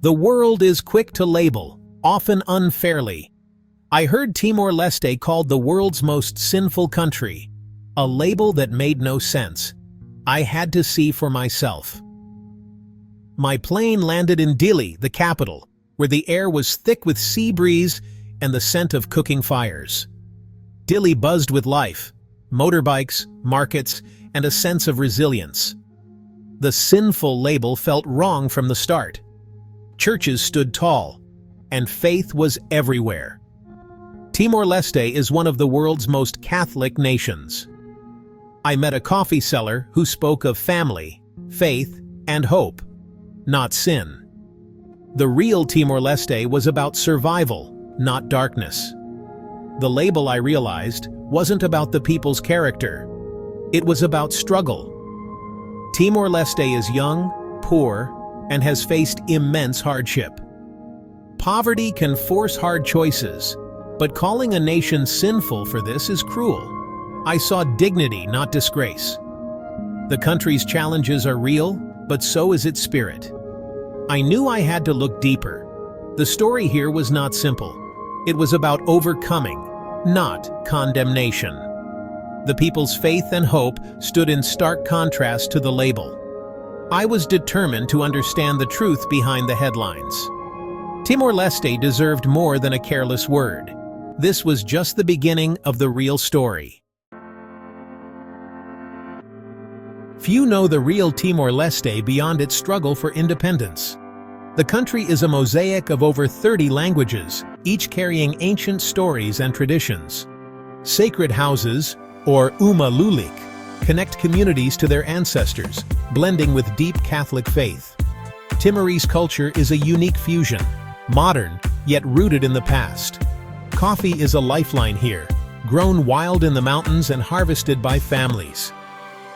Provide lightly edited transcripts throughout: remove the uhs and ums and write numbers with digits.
The world is quick to label, often unfairly. I heard Timor-Leste called the world's most sinful country, a label that made no sense. I had to see for myself. My plane landed in Dili, the capital, where the air was thick with sea breeze and the scent of cooking fires. Dili buzzed with life, motorbikes, markets, and a sense of resilience. The sinful label felt wrong from the start. Churches stood tall, and faith was everywhere. Timor-Leste is one of the world's most Catholic nations. I met a coffee seller who spoke of family, faith, and hope, not sin. The real Timor-Leste was about survival, not darkness. The label, I realized, wasn't about the people's character. It was about struggle. Timor-Leste is young, poor, and has faced immense hardship. Poverty can force hard choices, but calling a nation sinful for this is cruel. I saw dignity, not disgrace. The country's challenges are real, but so is its spirit. I knew I had to look deeper. The story here was not simple. It was about overcoming, not condemnation. The people's faith and hope stood in stark contrast to the label. I was determined to understand the truth behind the headlines. Timor-Leste deserved more than a careless word. This was just the beginning of the real story. Few know the real Timor-Leste beyond its struggle for independence. The country is a mosaic of over 30 languages, each carrying ancient stories and traditions. Sacred houses, or Lulik, connect communities to their ancestors, blending with deep Catholic faith. Timorese culture is a unique fusion, modern, yet rooted in the past. Coffee is a lifeline here, grown wild in the mountains and harvested by families.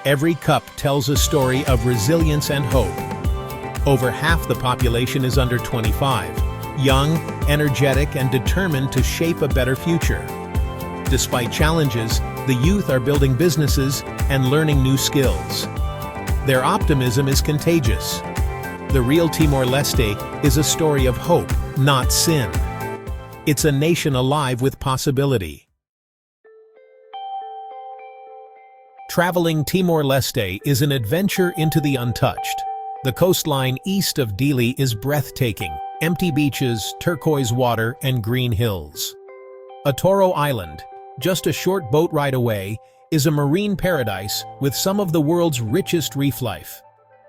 Every cup tells a story of resilience and hope. Over half the population is under 25, young, energetic, and determined to shape a better future. Despite challenges, the youth are building businesses and learning new skills. Their optimism is contagious. The real Timor-Leste is a story of hope, not sin. It's a nation alive with possibility. Traveling Timor-Leste is an adventure into the untouched. The coastline east of Dili is breathtaking, empty beaches, turquoise water, and green hills. Atoro Island, just a short boat ride away, is a marine paradise with some of the world's richest reef life.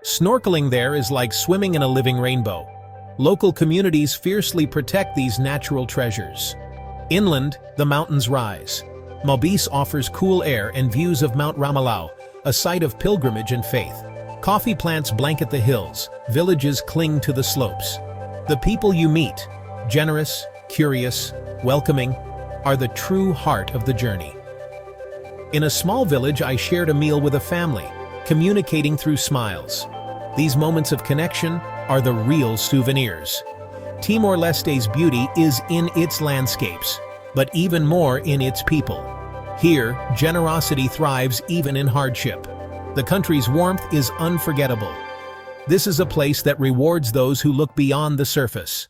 Snorkeling there is like swimming in a living rainbow. Local communities fiercely protect these natural treasures. Inland, the mountains rise. Malbis offers cool air and views of Mount Ramalau, a site of pilgrimage and faith. Coffee plants blanket the hills, villages cling to the slopes. The people you meet, generous, curious, welcoming, are the true heart of the journey. In a small village, I shared a meal with a family, communicating through smiles. These moments of connection are the real souvenirs. Timor-Leste's beauty is in its landscapes, but even more in its people. Here, generosity thrives even in hardship. The country's warmth is unforgettable. This is a place that rewards those who look beyond the surface.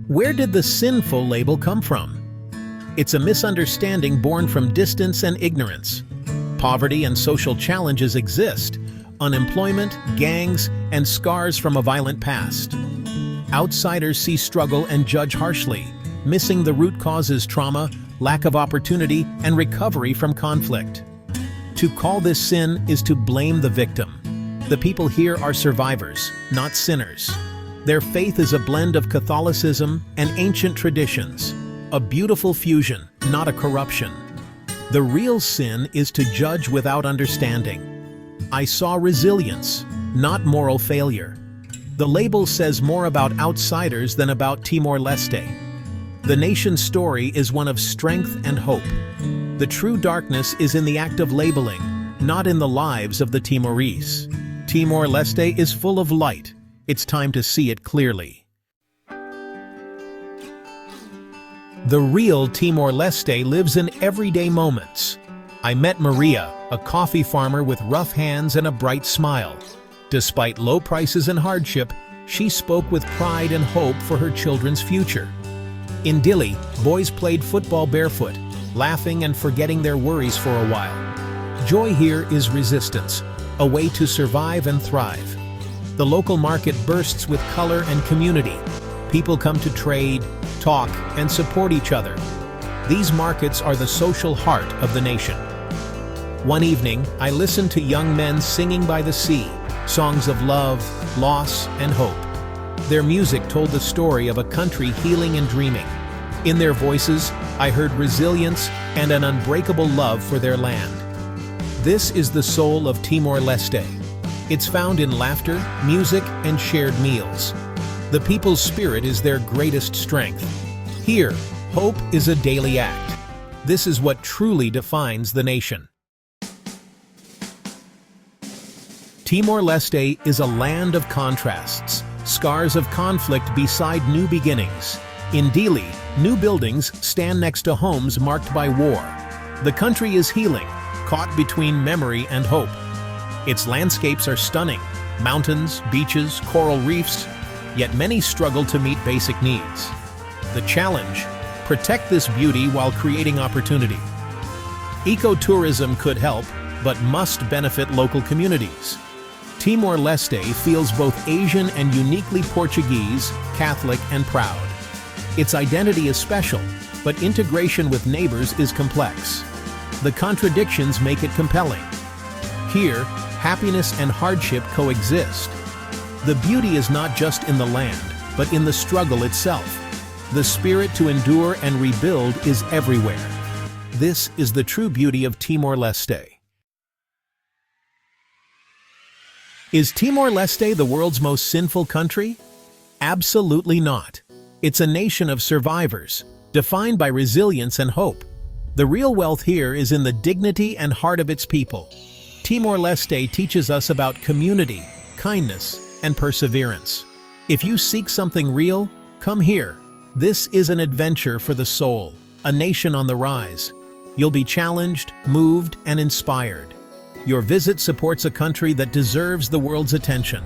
Where did the sinful label come from? It's a misunderstanding born from distance and ignorance. Poverty and social challenges exist, unemployment, gangs, and scars from a violent past. Outsiders see struggle and judge harshly, missing the root causes: trauma, lack of opportunity, and recovery from conflict. To call this sin is to blame the victim. The people here are survivors, not sinners. Their faith is a blend of Catholicism and ancient traditions, a beautiful fusion, not a corruption. The real sin is to judge without understanding. I saw resilience, not moral failure. The label says more about outsiders than about Timor-Leste. The nation's story is one of strength and hope. The true darkness is in the act of labeling, not in the lives of the Timorese. Timor-Leste is full of light. It's time to see it clearly. The real Timor-Leste lives in everyday moments. I met Maria, a coffee farmer with rough hands and a bright smile. Despite low prices and hardship, she spoke with pride and hope for her children's future. In Dili, boys played football barefoot, laughing and forgetting their worries for a while. Joy here is resistance, a way to survive and thrive. The local market bursts with color and community. People come to trade, talk, and support each other. These markets are the social heart of the nation. One evening, I listened to young men singing by the sea, songs of love, loss, and hope. Their music told the story of a country healing and dreaming. In their voices, I heard resilience and an unbreakable love for their land. This is the soul of Timor-Leste. It's found in laughter, music, and shared meals. The people's spirit is their greatest strength. Here, hope is a daily act. This is what truly defines the nation. Timor-Leste is a land of contrasts, scars of conflict beside new beginnings. In Dili, new buildings stand next to homes marked by war. The country is healing, caught between memory and hope. Its landscapes are stunning: mountains, beaches, coral reefs, yet many struggle to meet basic needs. The challenge: protect this beauty while creating opportunity. Ecotourism could help, but must benefit local communities. Timor-Leste feels both Asian and uniquely Portuguese, Catholic, and proud. Its identity is special, but integration with neighbors is complex. The contradictions make it compelling. Here, happiness and hardship coexist. The beauty is not just in the land, but in the struggle itself. The spirit to endure and rebuild is everywhere. This is the true beauty of Timor-Leste. Is Timor-Leste the world's most sinful country? Absolutely not. It's a nation of survivors, defined by resilience and hope. The real wealth here is in the dignity and heart of its people. Timor-Leste teaches us about community, kindness, and perseverance. If you seek something real, come here. This is an adventure for the soul, a nation on the rise. You'll be challenged, moved, and inspired. Your visit supports a country that deserves the world's attention.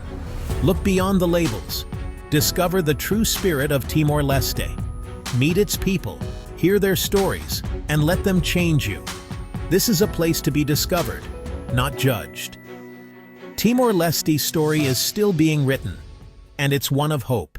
Look beyond the labels. Discover the true spirit of Timor-Leste. Meet its people, hear their stories, and let them change you. This is a place to be discovered, not judged. Timor-Leste's story is still being written, and it's one of hope.